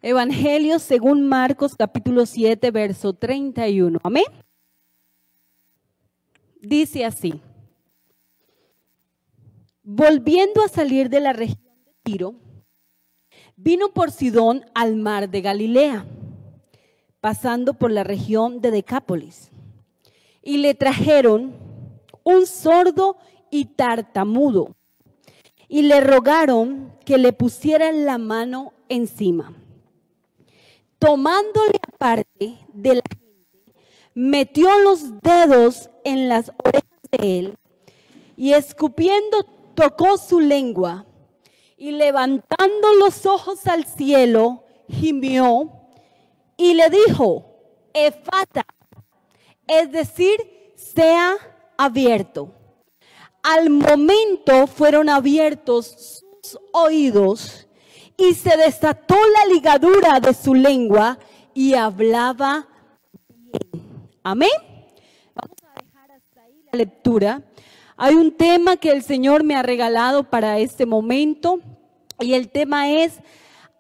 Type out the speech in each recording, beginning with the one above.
Evangelio según Marcos capítulo 7, verso 31. Amén. Dice así: volviendo a salir de la región de Tiro, vino por Sidón al mar de Galilea, pasando por la región de Decápolis, y le trajeron un sordo y tartamudo, y le rogaron que le pusieran la mano encima. Tomándole aparte de la gente, metió los dedos en las orejas de él, y escupiendo tocó su lengua, y levantando los ojos al cielo, gimió, y le dijo: Efata, es decir, sea abierto. Al momento fueron abiertos sus oídos, y se desató la ligadura de su lengua, y hablaba bien. Amén. Vamos a dejar hasta ahí la lectura. Hay un tema que el Señor me ha regalado para este momento, y el tema es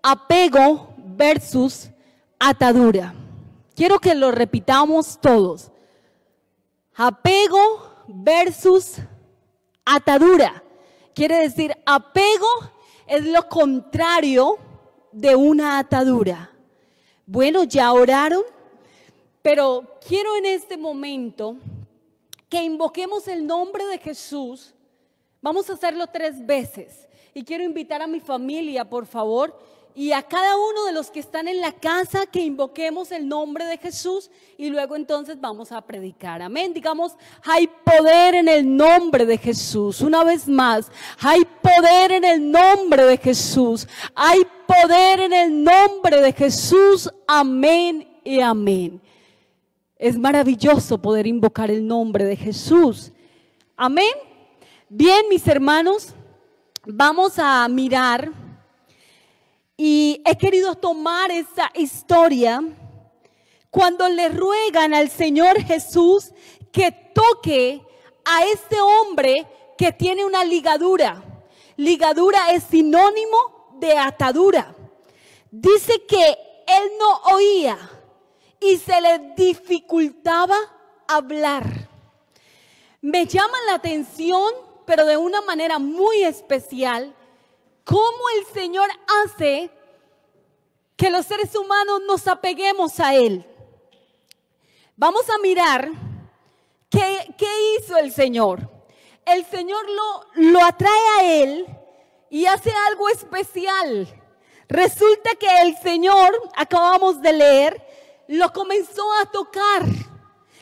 apego versus atadura. Quiero que lo repitamos todos. Apego versus atadura. Quiere decir, apego es lo contrario de una atadura. Bueno, ya oraron, pero quiero en este momento que invoquemos el nombre de Jesús. Vamos a hacerlo 3 veces. Y quiero invitar a mi familia, por favor, y a cada uno de los que están en la casa, que invoquemos el nombre de Jesús, y luego entonces vamos a predicar. Amén. Digamos: hay poder en el nombre de Jesús. Una vez más: hay poder en el nombre de Jesús. Hay poder en el nombre de Jesús. Amén y amén. Es maravilloso poder invocar el nombre de Jesús. Amén. Bien, mis hermanos, vamos a mirar. Y he querido tomar esa historia cuando le ruegan al Señor Jesús que toque a este hombre que tiene una ligadura. Ligadura es sinónimo de atadura. Dice que él no oía y se le dificultaba hablar. Me llama la atención, pero de una manera muy especial, cómo el Señor hace que los seres humanos nos apeguemos a Él. Vamos a mirar qué hizo el Señor. El Señor lo atrae a Él y hace algo especial. Resulta que el Señor, acabamos de leer, lo comenzó a tocar.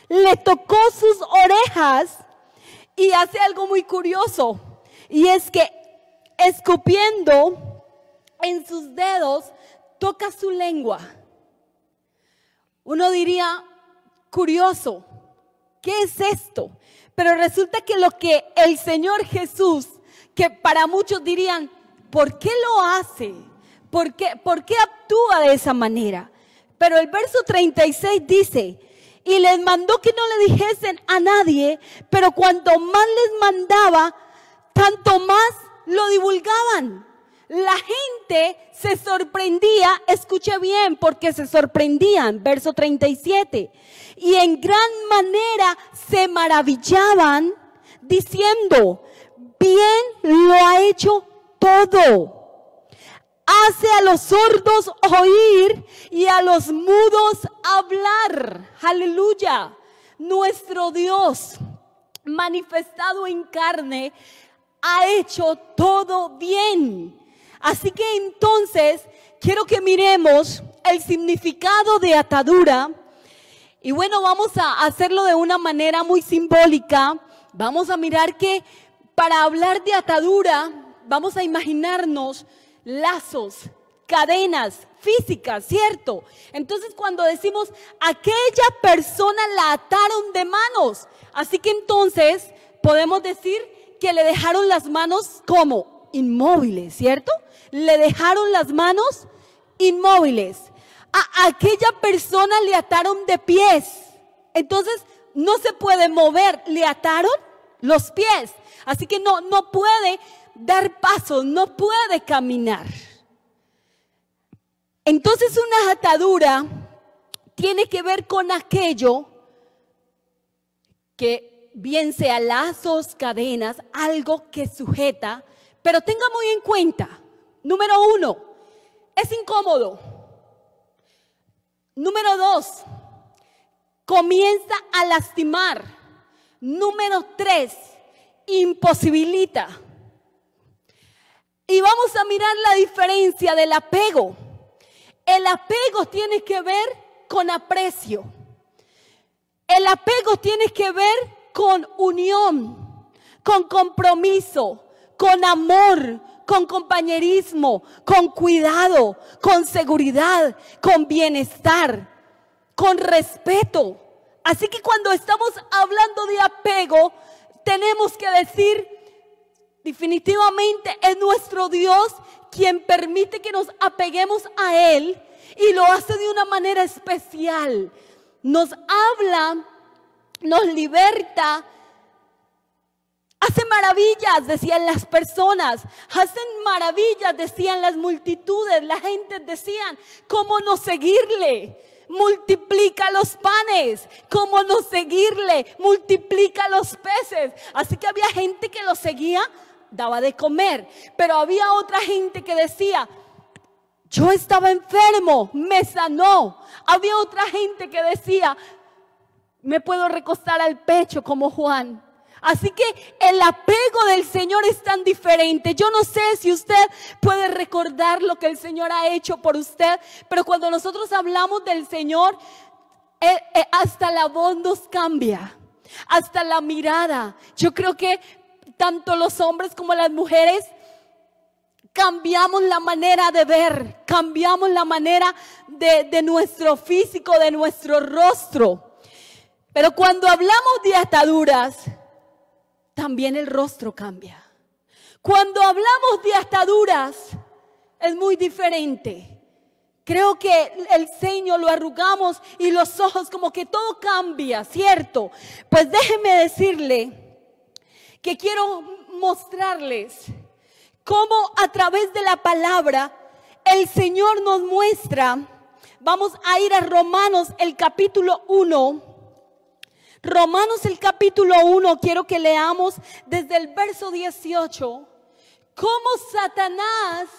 Le tocó sus orejas y hace algo muy curioso. Y es que escupiendo en sus dedos, toca su lengua. Uno diría: curioso, ¿qué es esto? Pero resulta que lo que el Señor Jesús, que para muchos dirían: ¿por qué lo hace? ¿Por qué actúa de esa manera? Pero el verso 36 dice: y les mandó que no le dijesen a nadie, pero cuanto más les mandaba, tanto más lo divulgaban. La gente se sorprendía, escuche bien, porque se sorprendían, verso 37, y en gran manera se maravillaban, diciendo: bien lo ha hecho todo. Hace a los sordos oír y a los mudos hablar. Aleluya. Nuestro Dios, manifestado en carne, ha hecho todo bien. Así que entonces quiero que miremos el significado de atadura. Y bueno, vamos a hacerlo de una manera muy simbólica. Vamos a mirar que para hablar de atadura, vamos a imaginarnos lazos, cadenas físicas, ¿cierto? Entonces cuando decimos: aquella persona la ataron de manos, así que entonces podemos decir que le dejaron las manos como inmóviles, ¿cierto? Le dejaron las manos inmóviles. A aquella persona le ataron de pies, entonces no se puede mover, le ataron los pies, así que no puede dar pasos, no puede caminar. Entonces una atadura tiene que ver con aquello que bien sea lazos, cadenas, algo que sujeta, pero tenga muy en cuenta, número 1, es incómodo. Número 2, comienza a lastimar. Número 3, imposibilita. Y vamos a mirar la diferencia del apego. El apego tiene que ver con aprecio. El apego tiene que ver con unión, con compromiso, con amor, con compañerismo, con cuidado, con seguridad, con bienestar, con respeto. Así que cuando estamos hablando de apego, tenemos que decir, definitivamente es nuestro Dios quien permite que nos apeguemos a Él y lo hace de una manera especial. Nos habla, nos liberta, hace maravillas, decían las personas, hacen maravillas, decían las multitudes, la gente decían, ¿cómo no seguirle? Multiplica los panes, ¿cómo no seguirle? Multiplica los peces. Así que había gente que lo seguía, daba de comer, pero había otra gente que decía, yo estaba enfermo, me sanó. Había otra gente que decía, me puedo recostar al pecho como Juan. Así que el apego del Señor es tan diferente. Yo no sé si usted puede recordar lo que el Señor ha hecho por usted, pero cuando nosotros hablamos del Señor, hasta la voz nos cambia, hasta la mirada. Yo creo que tanto los hombres como las mujeres cambiamos la manera de ver, cambiamos la manera de nuestro físico, de nuestro rostro. Pero cuando hablamos de ataduras, también el rostro cambia. Cuando hablamos de ataduras, es muy diferente. Creo que el ceño lo arrugamos y los ojos, como que todo cambia, ¿cierto? Pues déjeme decirle que quiero mostrarles cómo a través de la palabra el Señor nos muestra. Vamos a ir a Romanos el capítulo 1. Romanos el capítulo 1, quiero que leamos desde el verso 18, cómo Satanás,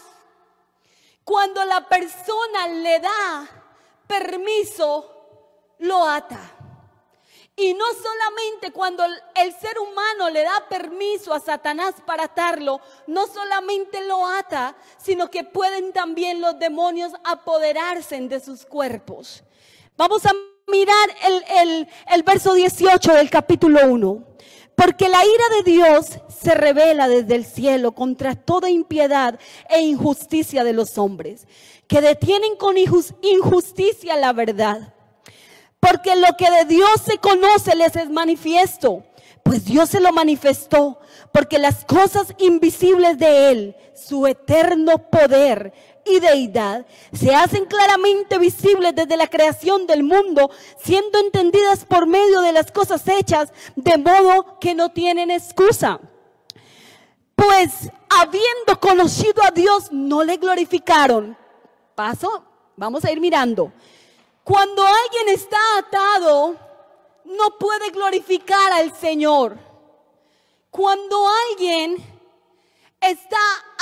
cuando la persona le da permiso, lo ata. Y no solamente cuando el ser humano le da permiso a Satanás para atarlo, no solamente lo ata, sino que pueden también los demonios apoderarse de sus cuerpos. Vamos a mirar el verso 18 del capítulo 1. Porque la ira de Dios se revela desde el cielo contra toda impiedad e injusticia de los hombres, que detienen con injusticia la verdad. Porque lo que de Dios se conoce les es manifiesto, pues Dios se lo manifestó, porque las cosas invisibles de Él, su eterno poder y deidad, se hacen claramente visibles desde la creación del mundo, siendo entendidas por medio de las cosas hechas, de modo que no tienen excusa. Pues habiendo conocido a Dios, no le glorificaron. Paso, vamos a ir mirando. Cuando alguien está atado, no puede glorificar al Señor. Cuando alguien está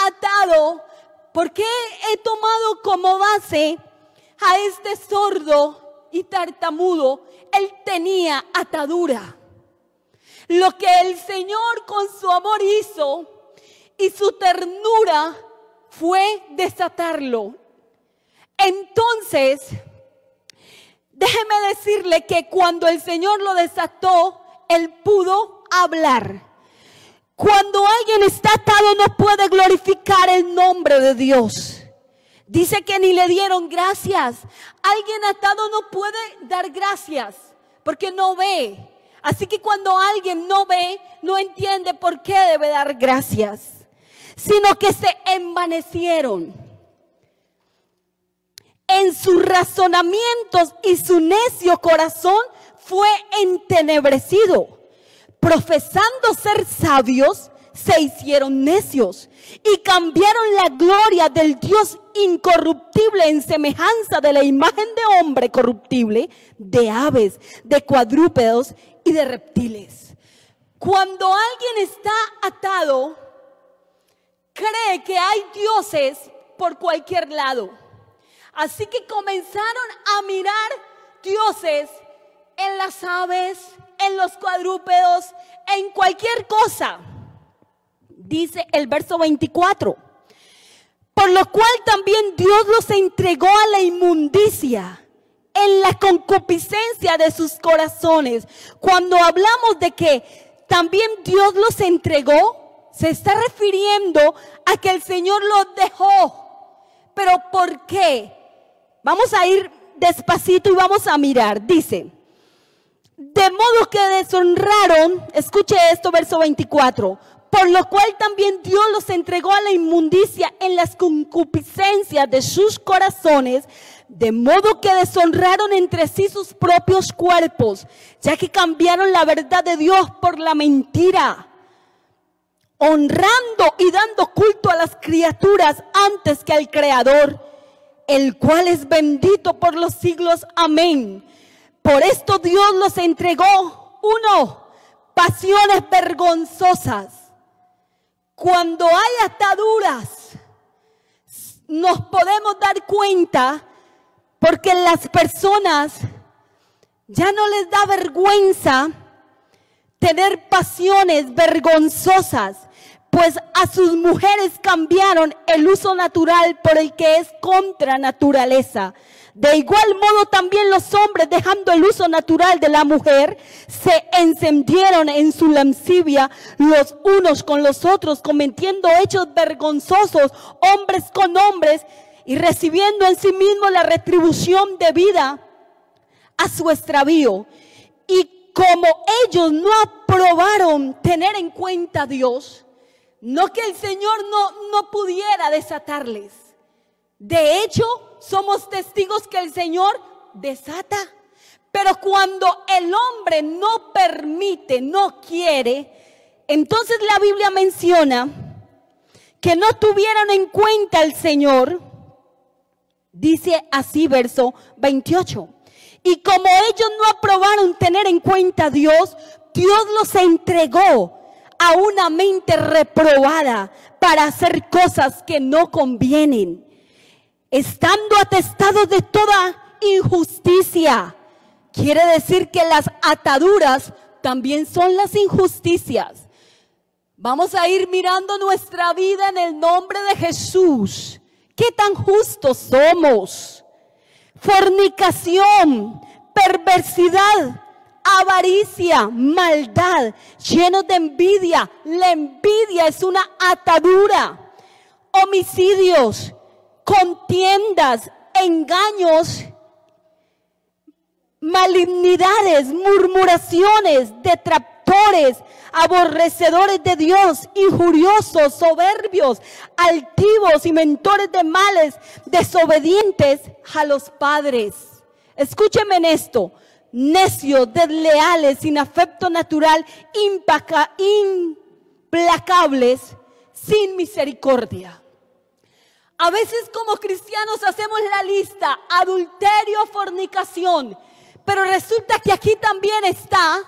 atado, porque he tomado como base a este sordo y tartamudo, él tenía atadura. Lo que el Señor con su amor hizo y su ternura fue desatarlo. Entonces, déjeme decirle que cuando el Señor lo desató, él pudo hablar. Cuando alguien está atado no puede glorificar el nombre de Dios. Dice que ni le dieron gracias. Alguien atado no puede dar gracias porque no ve. Así que cuando alguien no ve, no entiende por qué debe dar gracias, sino que se envanecieron en sus razonamientos y su necio corazón fue entenebrecido. Profesando ser sabios, se hicieron necios y cambiaron la gloria del Dios incorruptible en semejanza de la imagen de hombre corruptible, de aves, de cuadrúpedos y de reptiles. Cuando alguien está atado, cree que hay dioses por cualquier lado. Así que comenzaron a mirar dioses en las aves, en los cuadrúpedos, en cualquier cosa. Dice el verso 24. Por lo cual también Dios los entregó a la inmundicia en la concupiscencia de sus corazones. Cuando hablamos de que también Dios los entregó, se está refiriendo a que el Señor los dejó. ¿Pero por qué? Vamos a ir despacito y vamos a mirar. Dice, de modo que deshonraron, escuche esto, verso 24, por lo cual también Dios los entregó a la inmundicia en las concupiscencias de sus corazones, de modo que deshonraron entre sí sus propios cuerpos, ya que cambiaron la verdad de Dios por la mentira, honrando y dando culto a las criaturas antes que al Creador, el cual es bendito por los siglos. Amén. Por esto Dios los entregó, uno, pasiones vergonzosas. Cuando hay ataduras, nos podemos dar cuenta porque las personas ya no les da vergüenza tener pasiones vergonzosas, pues a sus mujeres cambiaron el uso natural por el que es contra naturaleza. De igual modo también los hombres, dejando el uso natural de la mujer, se encendieron en su lascivia los unos con los otros, cometiendo hechos vergonzosos, hombres con hombres, y recibiendo en sí mismos la retribución debida a su extravío. Y como ellos no aprobaron tener en cuenta a Dios, no que el Señor no pudiera desatarles. De hecho, somos testigos que el Señor desata. Pero cuando el hombre no permite, no quiere, entonces la Biblia menciona que no tuvieron en cuenta al Señor. Dice así, verso 28. Y como ellos no aprobaron tener en cuenta a Dios, Dios los entregó a una mente reprobada para hacer cosas que no convienen, estando atestados de toda injusticia. Quiere decir que las ataduras también son las injusticias. Vamos a ir mirando nuestra vida en el nombre de Jesús. ¿Qué tan justos somos? Fornicación, perversidad, avaricia, maldad, llenos de envidia. La envidia es una atadura. Homicidios, contiendas, engaños, malignidades, murmuraciones, detractores, aborrecedores de Dios, injuriosos, soberbios, altivos, inventores de males, desobedientes a los padres. Escúcheme en esto: necios, desleales, sin afecto natural, implacables, sin misericordia. A veces como cristianos hacemos la lista: adulterio, fornicación. Pero resulta que aquí también está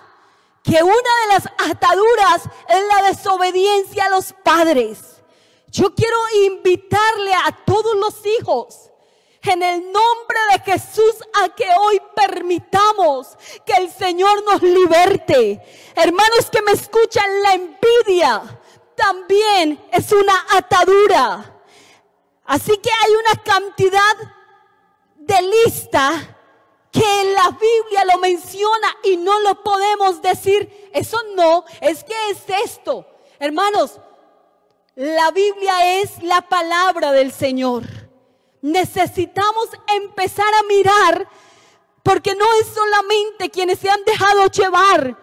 que una de las ataduras es la desobediencia a los padres. Yo quiero invitarle a todos los hijos, en el nombre de Jesús, a que hoy permitamos que el Señor nos liberte. Hermanos que me escuchan, la envidia también es una atadura. Así que hay una cantidad de lista que la Biblia lo menciona y no lo podemos decir, eso no, es que es esto. Hermanos, la Biblia es la palabra del Señor. Necesitamos empezar a mirar, porque no es solamente quienes se han dejado llevar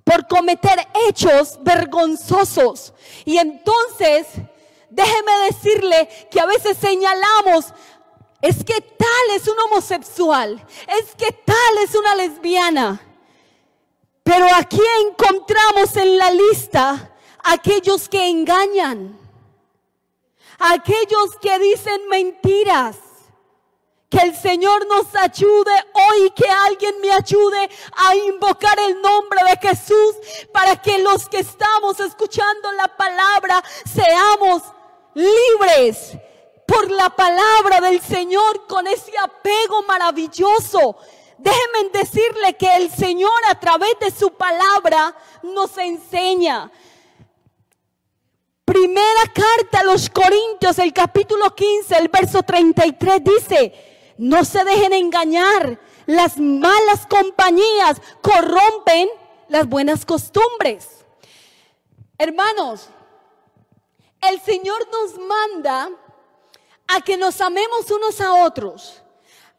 por cometer hechos vergonzosos. Y entonces, déjeme decirle que a veces señalamos: es que tal es un homosexual, es que tal es una lesbiana. Pero aquí encontramos en la lista aquellos que engañan, aquellos que dicen mentiras. Que el Señor nos ayude hoy, que alguien me ayude a invocar el nombre de Jesús para que los que estamos escuchando la palabra seamos libres por la palabra del Señor con ese apego maravilloso. Déjenme decirle que el Señor a través de su palabra nos enseña. Primera carta a los Corintios, el capítulo 15, el verso 33 dice: no se dejen engañar, las malas compañías corrompen las buenas costumbres. Hermanos, el Señor nos manda a que nos amemos unos a otros,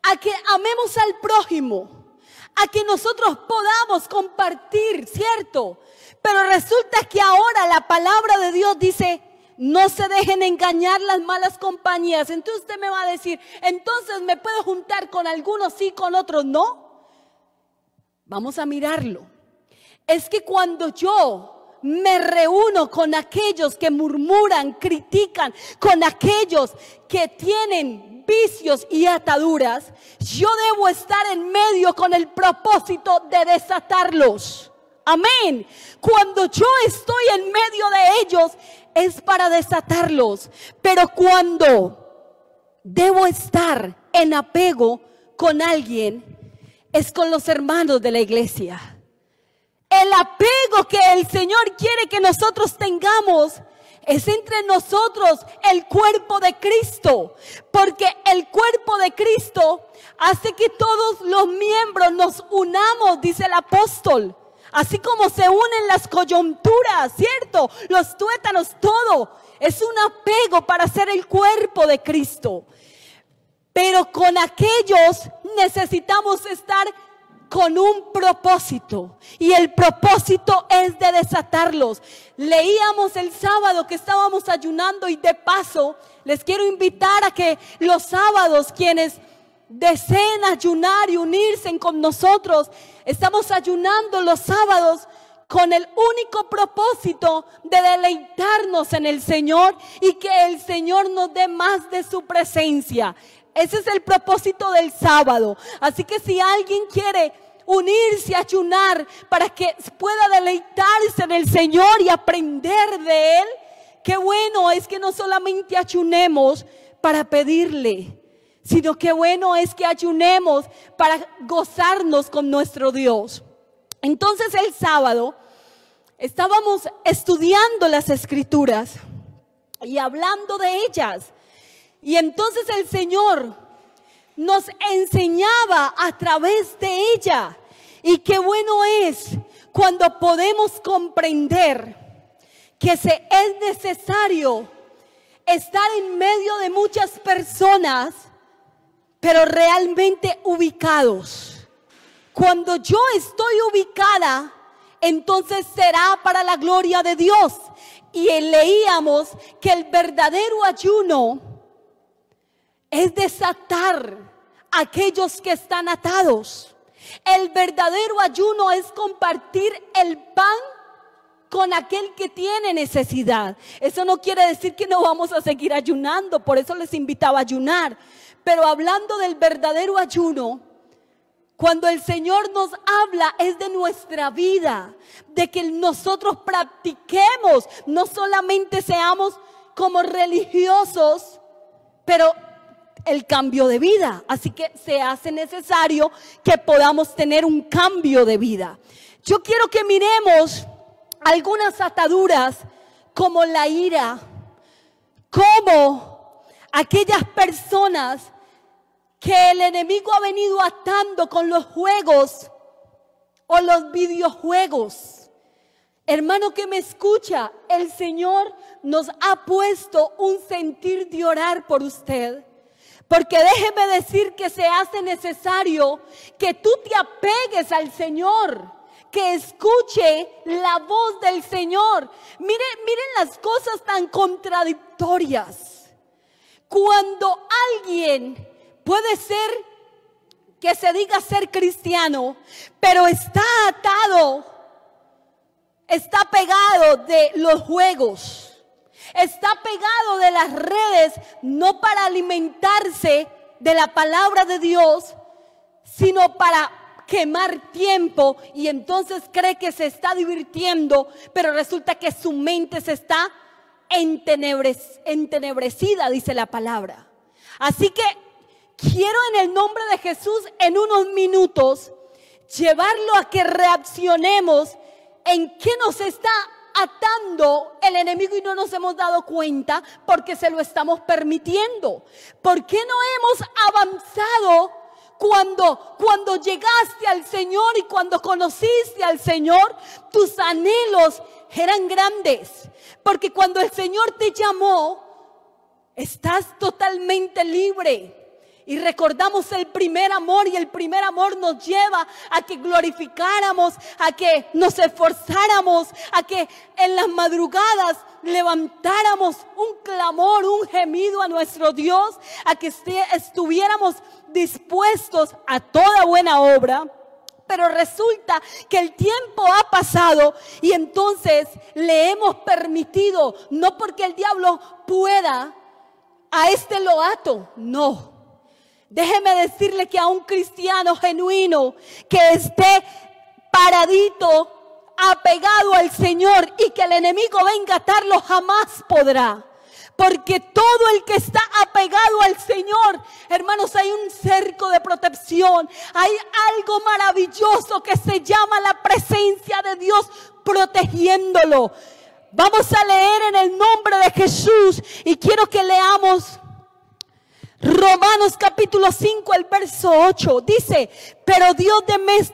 a que amemos al prójimo, a que nosotros podamos compartir, ¿cierto? Pero resulta que ahora la palabra de Dios dice: no se dejen engañar las malas compañías. Entonces usted me va a decir: entonces me puedo juntar con algunos sí, con otros no. Vamos a mirarlo. Es que cuando yo me reúno con aquellos que murmuran, critican, con aquellos que tienen vicios y ataduras, yo debo estar en medio con el propósito de desatarlos. Amén. Cuando yo estoy en medio de ellos es para desatarlos. Pero cuando debo estar en apego con alguien, es con los hermanos de la iglesia. El apego que el Señor quiere que nosotros tengamos es entre nosotros, el cuerpo de Cristo. Porque el cuerpo de Cristo hace que todos los miembros nos unamos, dice el apóstol. Así como se unen las coyunturas, ¿cierto? Los tuétanos, todo. Es un apego para ser el cuerpo de Cristo. Pero con aquellos necesitamos estar con un propósito. Y el propósito es de desatarlos. Leíamos el sábado que estábamos ayunando, y de paso les quiero invitar a que los sábados, quienes deseen ayunar y unirse con nosotros, estamos ayunando los sábados con el único propósito de deleitarnos en el Señor y que el Señor nos dé más de su presencia. Ese es el propósito del sábado. Así que si alguien quiere unirse a ayunar para que pueda deleitarse en el Señor y aprender de Él, qué bueno es que no solamente ayunemos para pedirle, sino que bueno es que ayunemos para gozarnos con nuestro Dios. Entonces el sábado estábamos estudiando las Escrituras y hablando de ellas. Y entonces el Señor nos enseñaba a través de ella. Y qué bueno es cuando podemos comprender que es necesario estar en medio de muchas personas, pero realmente ubicados. Cuando yo estoy ubicada, entonces será para la gloria de Dios. Y leíamos que el verdadero ayuno es desatar a aquellos que están atados. El verdadero ayuno es compartir el pan con aquel que tiene necesidad. Eso no quiere decir que no vamos a seguir ayunando, por eso les invitaba a ayunar. Pero hablando del verdadero ayuno, cuando el Señor nos habla es de nuestra vida, de que nosotros practiquemos, no solamente seamos como religiosos, pero el cambio de vida. Así que se hace necesario que podamos tener un cambio de vida. Yo quiero que miremos algunas ataduras como la ira, como aquellas personas que el enemigo ha venido atando con los juegos o los videojuegos. Hermano que me escucha, el Señor nos ha puesto un sentir de orar por usted. Porque déjeme decir que se hace necesario que tú te apegues al Señor, que escuche la voz del Señor. Miren las cosas tan contradictorias. Cuando alguien puede ser que se diga ser cristiano, pero está atado está pegado de los juegos, está pegado de las redes, no para alimentarse de la palabra de Dios, sino para quemar tiempo, y entonces cree que se está divirtiendo, pero resulta que su mente se está entenebrecida, dice la palabra. Así que quiero en el nombre de Jesús en unos minutos llevarlo a que reaccionemos en qué nos está atando el enemigo y no nos hemos dado cuenta porque se lo estamos permitiendo. ¿Por qué no hemos avanzado cuando llegaste al Señor y cuando conociste al Señor? Tus anhelos eran grandes, porque cuando el Señor te llamó, estás totalmente libre. Y recordamos el primer amor, y el primer amor nos lleva a que glorificáramos, a que nos esforzáramos, a que en las madrugadas levantáramos un clamor, un gemido a nuestro Dios, a que estuviéramos dispuestos a toda buena obra. Pero resulta que el tiempo ha pasado y entonces le hemos permitido, no porque el diablo pueda, a este lo ato, no. Déjeme decirle que a un cristiano genuino que esté paradito, apegado al Señor, y que el enemigo venga a atarlo, jamás podrá. Porque todo el que está apegado al Señor, hermanos, hay un cerco de protección. Hay algo maravilloso que se llama la presencia de Dios protegiéndolo. Vamos a leer en el nombre de Jesús, y quiero que leamos Romanos capítulo 5, el verso 8. Dice: pero Dios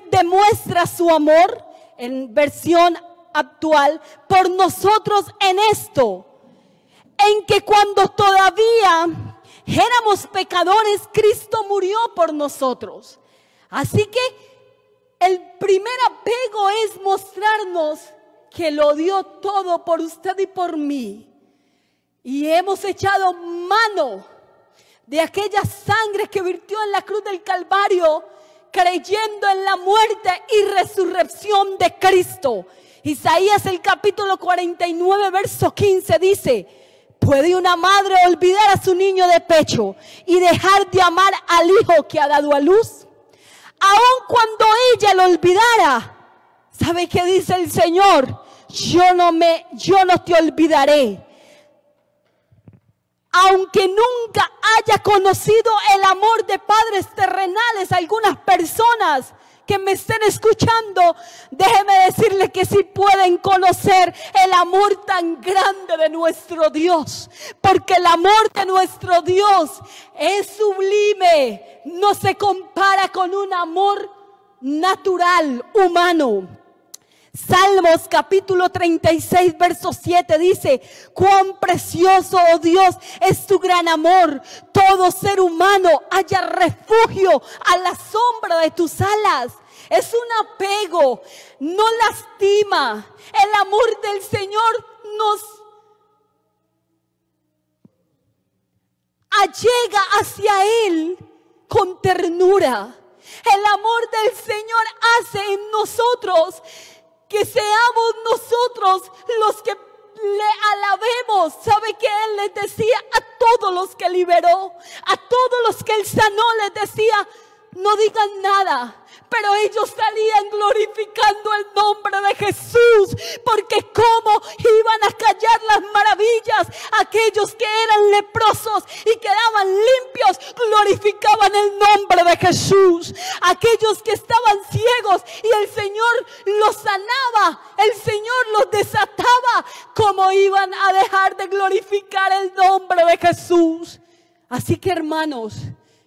demuestra su amor, en versión actual, por nosotros en esto, en que cuando todavía éramos pecadores, Cristo murió por nosotros. Así que el primer apego es mostrarnos que lo dio todo por usted y por mí. Y hemos echado mano de aquella sangre que virtió en la cruz del Calvario, creyendo en la muerte y resurrección de Cristo. Isaías el capítulo 49, verso 15 dice: ¿puede una madre olvidar a su niño de pecho y dejar de amar al hijo que ha dado a luz? Aun cuando ella lo olvidara, ¿sabe qué dice el Señor? Yo no te olvidaré. Aunque nunca haya conocido el amor de padres terrenales, algunas personas que me estén escuchando, déjeme decirle que sí pueden conocer el amor tan grande de nuestro Dios, porque el amor de nuestro Dios es sublime, no se compara con un amor natural, humano. Salmos capítulo 36, verso 7 dice: cuán precioso, oh Dios, es tu gran amor. Todo ser humano halla refugio a la sombra de tus alas. Es un apego, no lastima. El amor del Señor nos allega hacia Él con ternura. El amor del Señor hace en nosotros que seamos nosotros los que le alabemos. ¿Sabe que Él les decía a todos los que liberó, a todos los que Él sanó, les decía: no digan nada? Pero ellos salían glorificando el nombre de Jesús, porque cómo iban a callar las maravillas. Aquellos que eran leprosos y quedaban limpios, glorificaban el nombre de Jesús. Aquellos que estaban ciegos y el Señor los sanaba, el Señor los desataba, ¿cómo iban a dejar de glorificar el nombre de Jesús? Así que, hermanos,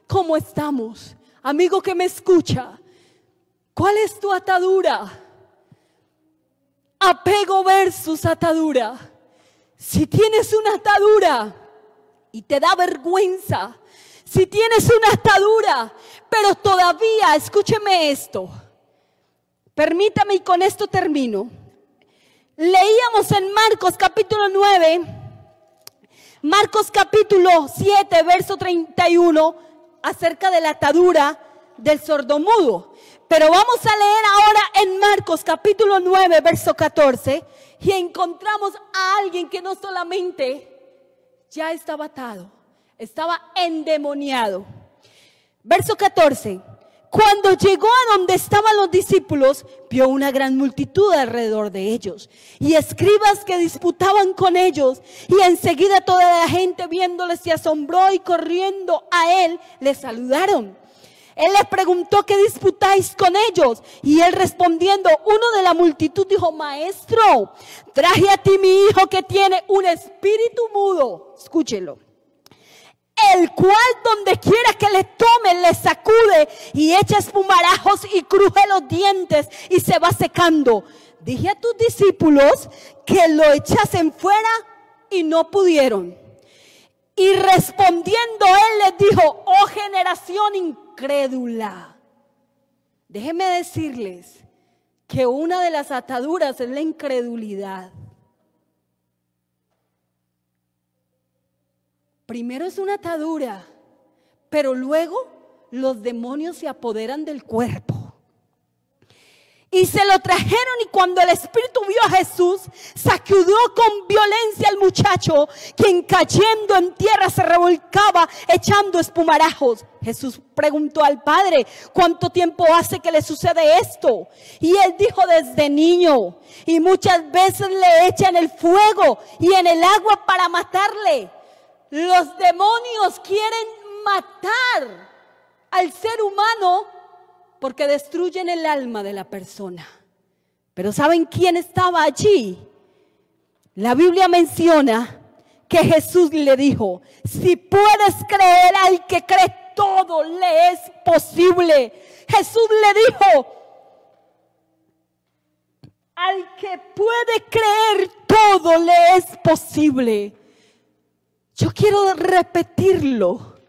¿cómo estamos? Amigo que me escucha, ¿cuál es tu atadura? Apego versus atadura. Si tienes una atadura y te da vergüenza, si tienes una atadura, pero todavía, escúcheme esto, permítame y con esto termino. Leíamos en Marcos capítulo 9, Marcos capítulo 7, verso 31, acerca de la atadura del sordomudo. Pero vamos a leer ahora en Marcos capítulo 9, verso 14, y encontramos a alguien que no solamente ya estaba atado, estaba endemoniado. Verso 14. Cuando llegó a donde estaban los discípulos, vio una gran multitud alrededor de ellos y escribas que disputaban con ellos. Y enseguida toda la gente viéndoles se asombró y corriendo a él les saludaron. Él les preguntó: ¿qué disputáis con ellos? Y él respondiendo, uno de la multitud dijo: Maestro, traje a ti mi hijo que tiene un espíritu mudo. Escúchelo. El cual donde quiera que le tome le sacude y echa espumarajos y cruje los dientes y se va secando. Dije a tus discípulos que lo echasen fuera y no pudieron. Y respondiendo él les dijo: oh generación incrédula. Déjenme decirles que una de las ataduras es la incredulidad. Primero es una atadura, pero luego los demonios se apoderan del cuerpo. Y se lo trajeron, y cuando el espíritu vio a Jesús, sacudió con violencia al muchacho, quien cayendo en tierra se revolcaba echando espumarajos. Jesús preguntó al padre: ¿cuánto tiempo hace que le sucede esto? Y él dijo: desde niño, y muchas veces le echan el fuego y en el agua para matarle. Los demonios quieren matar al ser humano porque destruyen el alma de la persona. Pero ¿saben quién estaba allí? La Biblia menciona que Jesús le dijo: si puedes creer, al que cree todo le es posible. Jesús le dijo: al que puede creer todo le es posible. Yo quiero repetirlo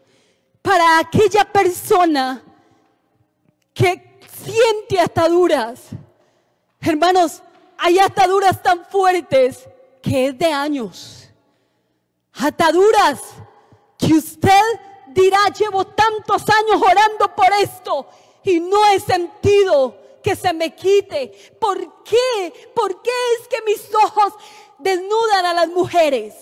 para aquella persona que siente ataduras. Hermanos, hay ataduras tan fuertes que es de años. Ataduras que usted dirá: llevo tantos años orando por esto y no he sentido que se me quite. ¿Por qué? ¿Por qué es que mis ojos desnudan a las mujeres?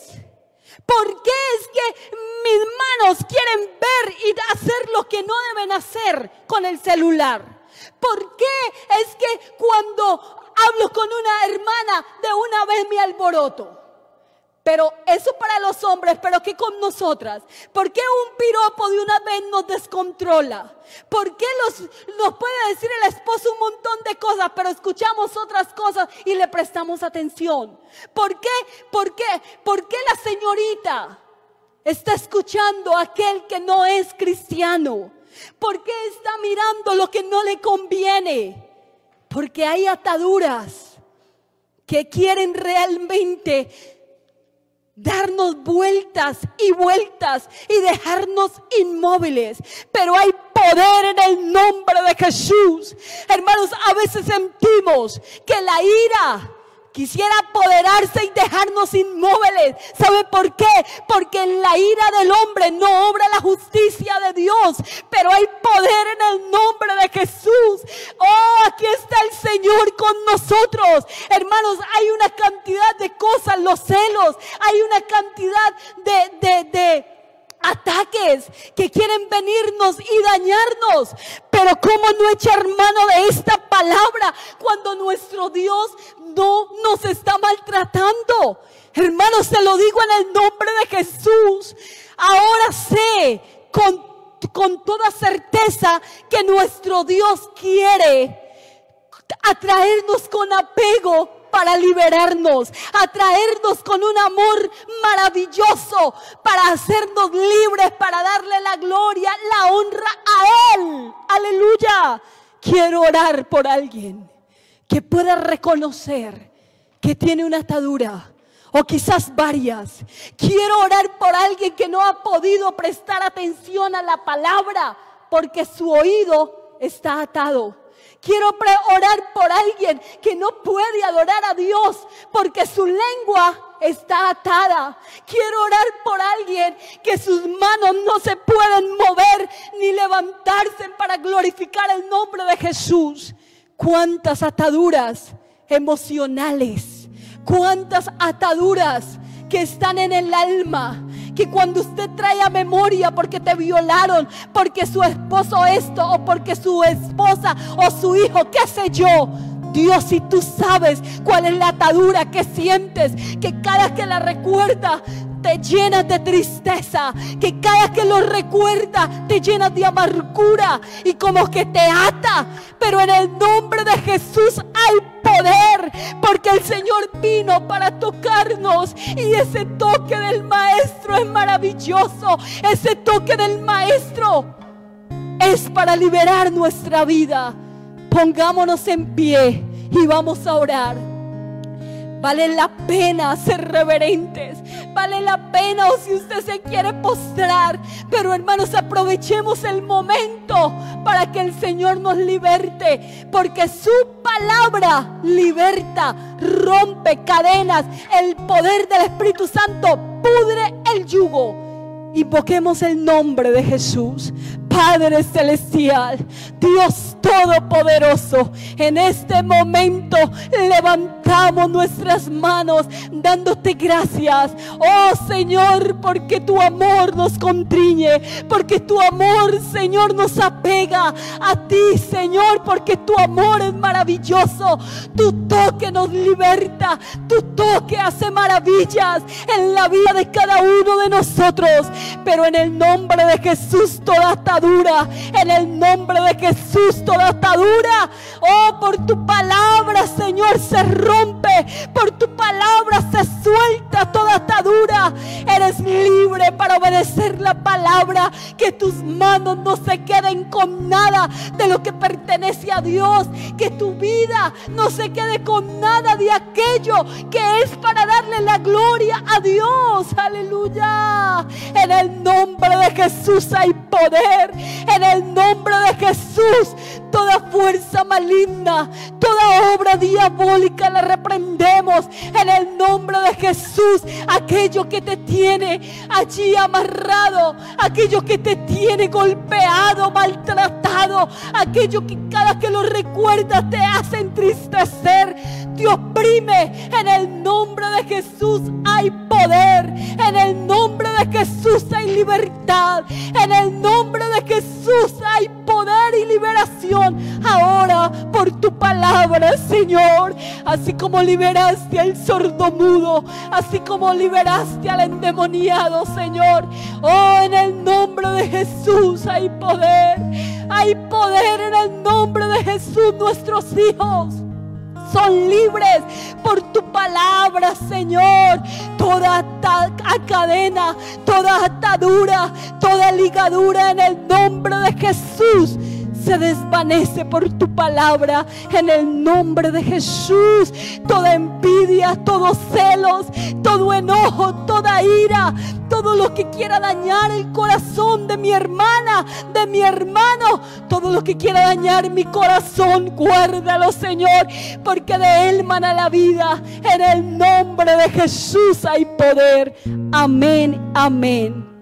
¿Por qué es que mis manos quieren ver y hacer lo que no deben hacer con el celular? ¿Por qué es que cuando hablo con una hermana de una vez me alboroto? Pero eso para los hombres, pero ¿qué con nosotras? ¿Por qué un piropo de una vez nos descontrola? ¿Por qué nos puede decir el esposo un montón de cosas, pero escuchamos otras cosas y le prestamos atención? ¿Por qué? ¿Por qué? ¿Por qué la señorita está escuchando a aquel que no es cristiano? ¿Por qué está mirando lo que no le conviene? Porque hay ataduras que quieren realmente darnos vueltas y vueltas y dejarnos inmóviles. Pero hay poder en el nombre de Jesús. Hermanos, a veces sentimos que la ira quisiera apoderarse y dejarnos inmóviles. ¿Sabe por qué? Porque en la ira del hombre no obra la justicia de Dios, pero hay poder en el nombre de Jesús. Oh, aquí está el Señor con nosotros. Hermanos, hay una cantidad de cosas, los celos, hay una cantidad de ataques que quieren venirnos y dañarnos. Pero ¿cómo no echar mano de esta palabra cuando nuestro Dios no nos está maltratando? Hermanos, se lo digo en el nombre de Jesús. Ahora sé con toda certeza que nuestro Dios quiere atraernos con apego para liberarnos, atraernos con un amor maravilloso, para hacernos libres, para darle la gloria, la honra a Él. Aleluya. Quiero orar por alguien que pueda reconocer que tiene una atadura, o quizás varias. Quiero orar por alguien que no ha podido prestar atención a la palabra porque su oído está atado. Quiero orar por alguien que no puede adorar a Dios porque su lengua está atada. Quiero orar por alguien que sus manos no se pueden mover ni levantarse para glorificar el nombre de Jesús. Cuántas ataduras emocionales, cuántas ataduras que están en el alma, que cuando usted trae a memoria porque te violaron, porque su esposo esto, o porque su esposa o su hijo, qué sé yo. Dios, si tú sabes cuál es la atadura que sientes, que cada que la recuerdas te llenas de tristeza, que cada que lo recuerdas te llenas de amargura y como que te ata. Pero en el nombre de Jesús hay poder, porque el Señor vino para tocarnos, y ese toque del Maestro es maravilloso. Ese toque del Maestro es para liberar nuestra vida. Pongámonos en pie y vamos a orar. Vale la pena ser reverentes, vale la pena, o si usted se quiere postrar, pero hermanos, aprovechemos el momento para que el Señor nos liberte, porque su palabra liberta, rompe cadenas. El poder del Espíritu Santo pudre el yugo. Invoquemos el nombre de Jesús. Padre celestial, Dios todopoderoso, en este momento levantamos nuestras manos dándote gracias, oh Señor, porque tu amor nos contriñe, porque tu amor, Señor, nos apega a ti, Señor, porque tu amor es maravilloso. Tu toque nos liberta, tu toque hace maravillas en la vida de cada uno de nosotros. Pero en el nombre de Jesús, toda atadura, en el nombre de Jesús, toda atadura, oh, por tu palabra, Señor, se rompe, por tu palabra se suelta toda atadura. Eres libre para obedecer la palabra, que tus manos no se queden con nada de lo que pertenece a Dios, que tu vida no se quede con nada de aquello que es para darle la gloria a Dios. Aleluya. En el nombre de Jesús hay poder. En el nombre de Jesús, toda fuerza maligna, toda obra diabólica la reprendemos. En el nombre de Jesús, aquello que te tiene allí amarrado, aquello que te tiene golpeado, maltratado, aquello que cada que lo recuerdas te hace entristecer, te oprime. En el nombre de Jesús hay poder. En el nombre de Jesús hay libertad. En el nombre de Jesús hay poder y liberación. Ahora, por tu palabra, Señor, así como liberaste al sordomudo, así como liberaste al endemoniado, Señor, oh, en el nombre de Jesús hay poder. Hay poder en el nombre de Jesús. Nuestros hijos son libres por tu palabra, Señor. Toda cadena, toda atadura, toda ligadura, en el nombre de Jesús se desvanece por tu palabra. En el nombre de Jesús, toda envidia, todos celos, todo enojo, toda ira, todo lo que quiera dañar el corazón de mi hermana, de mi hermano, todo lo que quiera dañar mi corazón, guárdalo, Señor, porque de él mana la vida. En el nombre de Jesús hay poder. Amén, amén.